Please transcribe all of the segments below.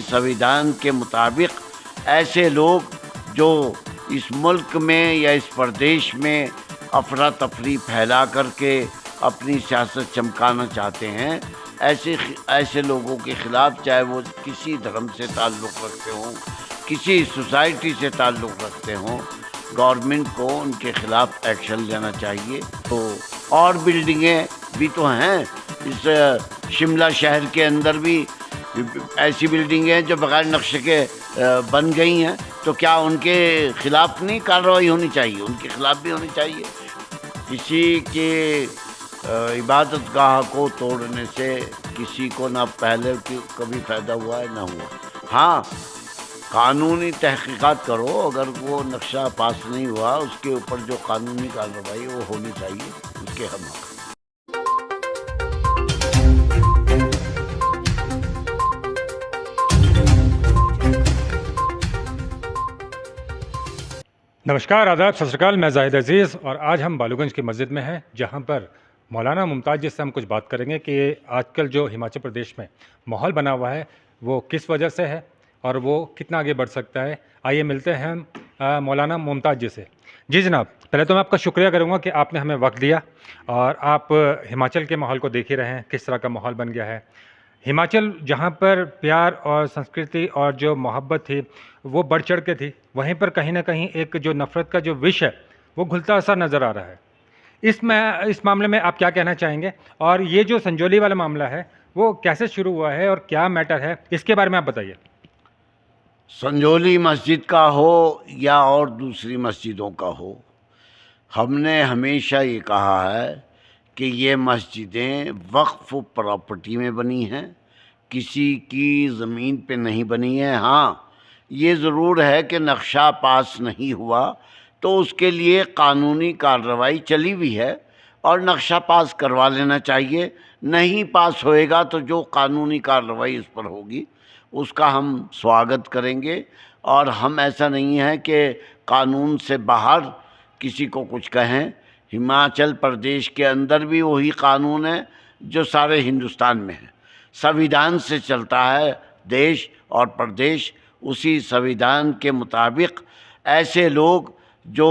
संविधान के मुताबिक ऐसे लोग जो इस मुल्क में या इस प्रदेश में अफरा तफरी फैला करके अपनी सियासत चमकाना चाहते हैं, ऐसे लोगों के ख़िलाफ़, चाहे वो किसी धर्म से ताल्लुक़ रखते हों, किसी सोसाइटी से ताल्लुक़ रखते हों, गवर्नमेंट को उनके ख़िलाफ़ एक्शन लेना चाहिए। तो और बिल्डिंगें भी तो हैं इस शिमला शहर के अंदर भी ऐसी बिल्डिंगें हैं जो बग़ैर नक्शे के बन गई हैं, तो क्या उनके ख़िलाफ़ नहीं कार्रवाई होनी चाहिए? उनके ख़िलाफ़ भी होनी चाहिए। किसी के इबादत गाह को तोड़ने से किसी को ना पहले कभी फ़ायदा हुआ है ना हुआ। हाँ, कानूनी तहक़ीक़ात करो, अगर वो नक्शा पास नहीं हुआ उसके ऊपर जो कानूनी कार्रवाई वो होनी चाहिए, उसके हम हक़। नमस्कार, आदाब, सत श्री अकाल। मैं जाहिद अजीज़ और आज हम बालूगंज की मस्जिद में हैं, जहां पर मौलाना मुमताज़ जी से हम कुछ बात करेंगे कि आजकल जो हिमाचल प्रदेश में माहौल बना हुआ है वो किस वजह से है और वो कितना आगे बढ़ सकता है। आइए मिलते हैं हम मौलाना मुमताज़ जी से। जी जनाब, पहले तो मैं आपका शुक्रिया करूँगा कि आपने हमें वक्त दिया और आप हिमाचल के माहौल को देख ही रहे हैं, किस तरह का माहौल बन गया है। हिमाचल जहाँ पर प्यार और संस्कृति और जो मोहब्बत थी वो बढ़ चढ़ के थी, वहीं पर कहीं ना कहीं एक जो नफ़रत का जो विष है वो घुलता सा नज़र आ रहा है। इस मामले में आप क्या कहना चाहेंगे, और ये जो संजौली वाला मामला है वो कैसे शुरू हुआ है और क्या मैटर है, इसके बारे में आप बताइए। संजौली मस्जिद का हो या और दूसरी मस्जिदों का हो, हमने हमेशा ये कहा है कि ये मस्जिदें वक्फ प्रॉपर्टी में बनी हैं, किसी की ज़मीन पे नहीं बनी है। हाँ, ये ज़रूर है कि नक्शा पास नहीं हुआ तो उसके लिए कानूनी कार्रवाई चली हुई है और नक्शा पास करवा लेना चाहिए। नहीं पास होएगा तो जो कानूनी कार्रवाई उस पर होगी उसका हम स्वागत करेंगे, और हम ऐसा नहीं है कि कानून से बाहर किसी को कुछ कहें। हिमाचल प्रदेश के अंदर भी वही कानून है जो सारे हिंदुस्तान में है। संविधान से चलता है देश और प्रदेश, उसी संविधान के मुताबिक ऐसे लोग जो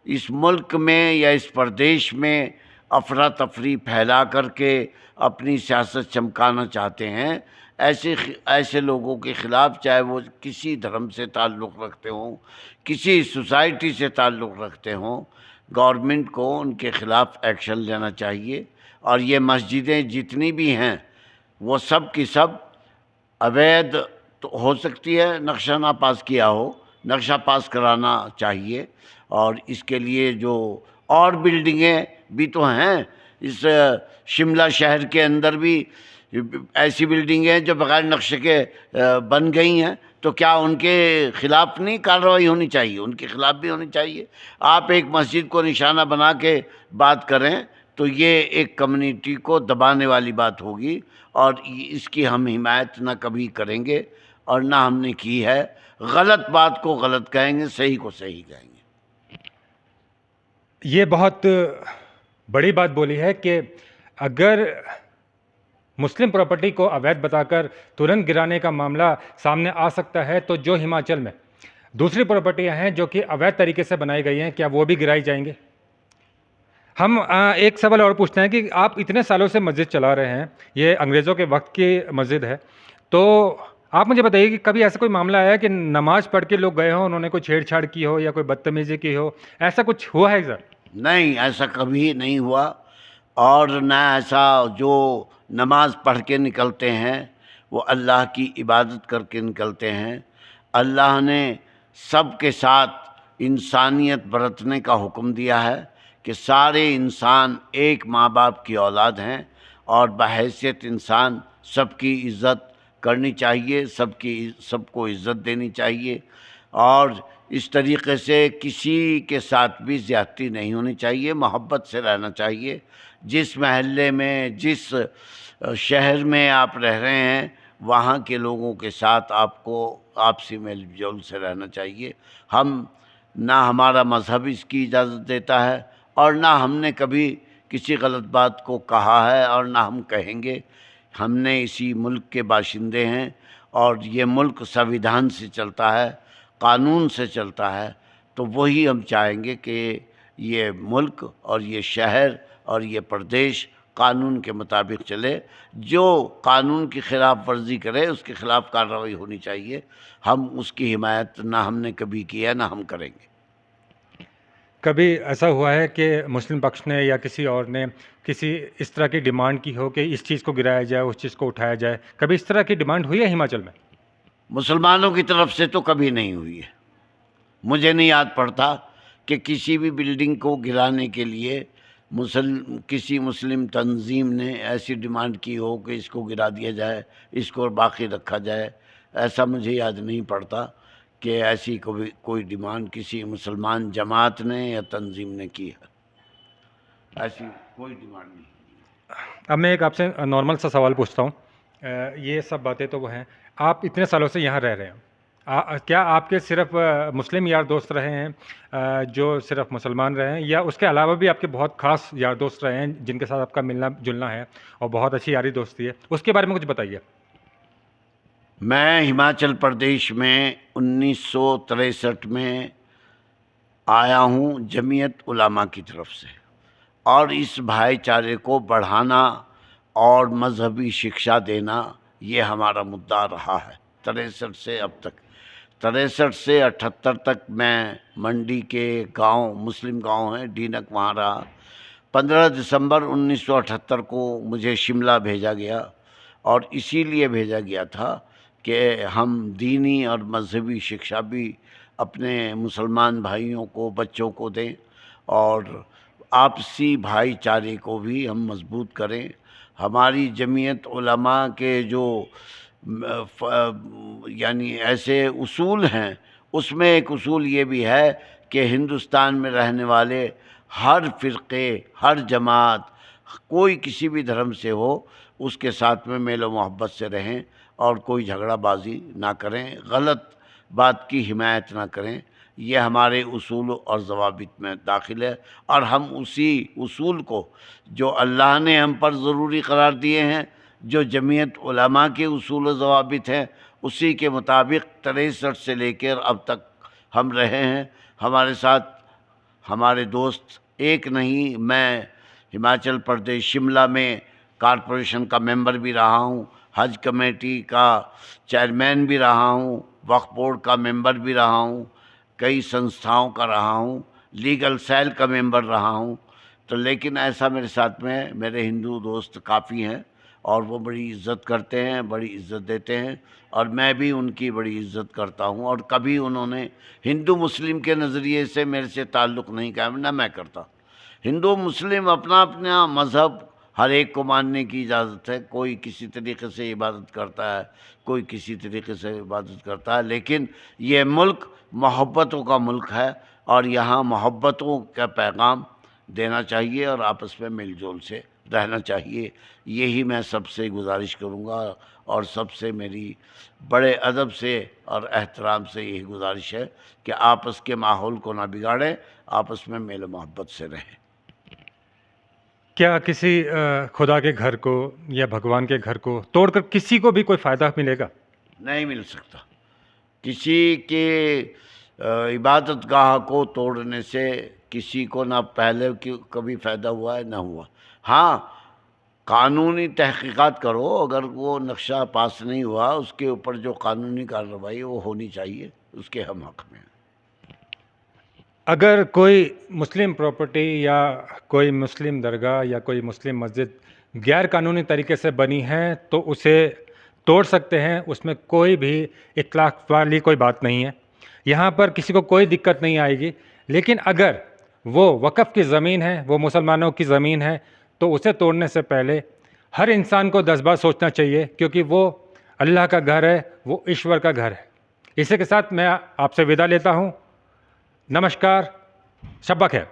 इस मुल्क में या इस प्रदेश में अफरा तफरी फैला करके अपनी सियासत चमकाना चाहते हैं, ऐसे लोगों के ख़िलाफ़, चाहे वो किसी धर्म से ताल्लुक़ रखते हों, किसी सोसाइटी से ताल्लुक़ रखते हों, गवर्नमेंट को उनके ख़िलाफ़ एक्शन लेना चाहिए। और ये मस्जिदें जितनी भी हैं वो सब की सब अवैध तो हो सकती है, नक्शा ना पास किया हो, नक्शा पास कराना चाहिए। और इसके लिए जो और बिल्डिंगें भी तो हैं इस शिमला शहर के अंदर भी ऐसी बिल्डिंगें हैं जो बग़ैर नक्शे के बन गई हैं, तो क्या उनके ख़िलाफ़ नहीं कार्रवाई होनी चाहिए? उनके ख़िलाफ़ भी होनी चाहिए। आप एक मस्जिद को निशाना बना के बात करें तो ये एक कम्युनिटी को दबाने वाली बात होगी, और इसकी हम हिमायत ना कभी करेंगे और ना हमने की है। गलत बात को गलत कहेंगे, सही को सही कहेंगे। ये बहुत बड़ी बात बोली है कि अगर मुस्लिम प्रॉपर्टी को अवैध बताकर तुरंत गिराने का मामला सामने आ सकता है, तो जो हिमाचल में दूसरी प्रॉपर्टियां हैं जो कि अवैध तरीके से बनाई गई हैं, क्या वो भी गिराई जाएंगे? हम एक सवाल और पूछते हैं कि आप इतने सालों से मस्जिद चला रहे हैं, ये अंग्रेज़ों के वक्त की मस्जिद है, तो आप मुझे बताइए कि कभी ऐसा कोई मामला आया कि नमाज पढ़ के लोग गए हों, उन्होंने कोई छेड़छाड़ की हो या कोई बदतमीज़ी की हो, ऐसा कुछ हुआ है सर? नहीं, ऐसा कभी नहीं हुआ। और ना ऐसा जो नमाज पढ़ के निकलते हैं वो अल्लाह की इबादत करके निकलते हैं। अल्लाह ने सब के साथ इंसानियत बरतने का हुक्म दिया है कि सारे इंसान एक माँ बाप की औलाद हैं और बहैसियत इंसान सबकी इज़्ज़त करनी चाहिए, सबको इज़्ज़त देनी चाहिए, और इस तरीक़े से किसी के साथ भी ज़्यादती नहीं होनी चाहिए, मोहब्बत से रहना चाहिए। जिस महल्ले में, जिस शहर में आप रह रहे हैं, वहाँ के लोगों के साथ आपको आपसी मेल जोल से रहना चाहिए। ना हमारा मज़हब इसकी इजाज़त देता है और ना हमने कभी किसी गलत बात को कहा है और ना हम कहेंगे। हमने इसी मुल्क के बाशिंदे हैं اور یہ ملک संविधान سے چلتا ہے، قانون سے چلتا ہے، تو وہی ہم چاہیں گے کہ یہ ملک اور یہ شہر اور یہ پردیش قانون کے مطابق چلے۔ جو قانون کی خلاف ورزی کرے اس کے خلاف کارروائی ہونی چاہیے۔ ہم اس کی حمایت نہ ہم نے کبھی کی ہے، نہ ہم کریں گے۔ کبھی ایسا ہوا ہے کہ مسلم پکش نے یا کسی اور نے کسی اس طرح کی ڈیمانڈ کی ہو کہ اس چیز کو گرایا جائے، اس چیز کو اٹھایا جائے؟ کبھی اس طرح کی ڈیمانڈ ہوئی ہے ہماچل میں؟ مسلمانوں کی طرف سے تو کبھی نہیں ہوئی ہے۔ مجھے نہیں یاد پڑتا کہ کسی بھی بلڈنگ کو گرانے کے لیے کسی مسلم تنظیم نے ایسی ڈیمانڈ کی ہو کہ اس کو گرا دیا جائے، اس کو باقی رکھا جائے۔ ایسا مجھے یاد نہیں پڑتا کہ ایسی کوئی ڈیمانڈ کسی مسلمان جماعت نے یا تنظیم نے کی ہے۔ ایسی کوئی ڈیمانڈ نہیں۔ اب میں ایک آپ سے نارمل سا سوال پوچھتا ہوں۔ یہ سب باتیں تو وہ ہیں، آپ اتنے سالوں سے یہاں رہ رہے ہیں، کیا آپ کے صرف مسلم یار دوست رہے ہیں جو صرف مسلمان رہے ہیں، یا اس کے علاوہ بھی آپ کے بہت خاص یار دوست رہے ہیں جن کے ساتھ آپ کا ملنا جلنا ہے اور بہت اچھی یاری دوستی ہے؟ اس کے بارے میں کچھ بتائیے۔ میں ہماچل پردیش میں 1963 میں آیا ہوں جمعیت علماء کی طرف سے، اور اس بھائی چارے کو بڑھانا اور مذہبی شکشا دینا یہ ہمارا مدعا رہا ہے 63 سے اب تک۔ 63 سے 78 تک میں منڈی کے گاؤں، مسلم گاؤں ہیں ڈینک، وہاں رہا۔ 15 دسمبر 1978 کو مجھے شملہ بھیجا گیا، اور اسی لیے بھیجا گیا تھا کہ ہم دینی اور مذہبی شکشا بھی اپنے مسلمان بھائیوں کو، بچوں کو دیں، اور آپسی بھائی چارے کو بھی ہم مضبوط کریں۔ ہماری جمعیت علماء کے جو یعنی ایسے اصول ہیں، اس میں ایک اصول یہ بھی ہے کہ ہندوستان میں رہنے والے ہر فرقے، ہر جماعت، کوئی کسی بھی دھرم سے ہو، اس کے ساتھ میں میل و محبت سے رہیں اور کوئی جھگڑا بازی نہ کریں، غلط بات کی حمایت نہ کریں۔ یہ ہمارے اصول اور ضوابط میں داخل ہے، اور ہم اسی اصول کو جو اللہ نے ہم پر ضروری قرار دیے ہیں، جو جمعیت علماء کے اصول و ضوابط ہیں، اسی کے مطابق 63 سے لے کر اب تک ہم رہے ہیں۔ ہمارے ساتھ ہمارے دوست ایک نہیں، میں ہماچل پردیش شملہ میں کارپوریشن کا ممبر بھی رہا ہوں، حج کمیٹی کا چیئرمین بھی رہا ہوں، وقف بورڈ کا ممبر بھی رہا ہوں، کئی سنستھاؤں کا رہا ہوں، لیگل سیل کا ممبر رہا ہوں۔ تو لیکن ایسا میرے ساتھ میں میرے ہندو دوست کافی ہیں، اور وہ بڑی عزت کرتے ہیں، بڑی عزت دیتے ہیں، اور میں بھی ان کی بڑی عزت کرتا ہوں، اور کبھی انہوں نے ہندو مسلم کے نظریے سے میرے سے تعلق نہیں قائم، نہ میں کرتا۔ ہندو مسلم اپنا اپنا مذہب ہر ایک کو ماننے کی اجازت ہے، کوئی کسی طریقے سے عبادت کرتا ہے، کوئی کسی طریقے سے عبادت کرتا ہے، لیکن یہ ملک محبتوں کا ملک ہے، اور یہاں محبتوں کا پیغام دینا چاہیے اور آپس میں مل جل سے رہنا چاہیے۔ یہی میں سب سے گزارش کروں گا، اور سب سے میری بڑے ادب سے اور احترام سے یہی گزارش ہے کہ آپس کے ماحول کو نہ بگاڑیں، آپس میں میل و محبت سے رہیں۔ کیا کسی خدا کے گھر کو یا بھگوان کے گھر کو توڑ کر کسی کو بھی کوئی فائدہ ملے گا؟ نہیں مل سکتا۔ کسی کے عبادت گاہ کو توڑنے سے کسی کو نہ پہلے کبھی فائدہ ہوا ہے نہ ہوا۔ ہاں، قانونی تحقیقات کرو، اگر وہ نقشہ پاس نہیں ہوا، اس کے اوپر جو قانونی کارروائی وہ ہونی چاہیے، اس کے ہم حق میں ہیں۔ اگر کوئی مسلم پراپرٹی یا کوئی مسلم درگاہ یا کوئی مسلم مسجد غیر قانونی طریقے سے بنی ہے تو اسے توڑ سکتے ہیں، اس میں کوئی بھی اطلاق والی کوئی بات نہیں ہے، یہاں پر کسی کو کوئی دقت نہیں آئے گی۔ لیکن اگر وہ وقف کی زمین ہے، وہ مسلمانوں کی زمین ہے، تو اسے توڑنے سے پہلے ہر انسان کو 10 بار سوچنا چاہیے، کیونکہ وہ اللہ کا گھر ہے، وہ ایشور کا گھر ہے۔ اسی کے ساتھ میں آپ سے وداع لیتا ہوں۔ نمشکار، شب بخیر۔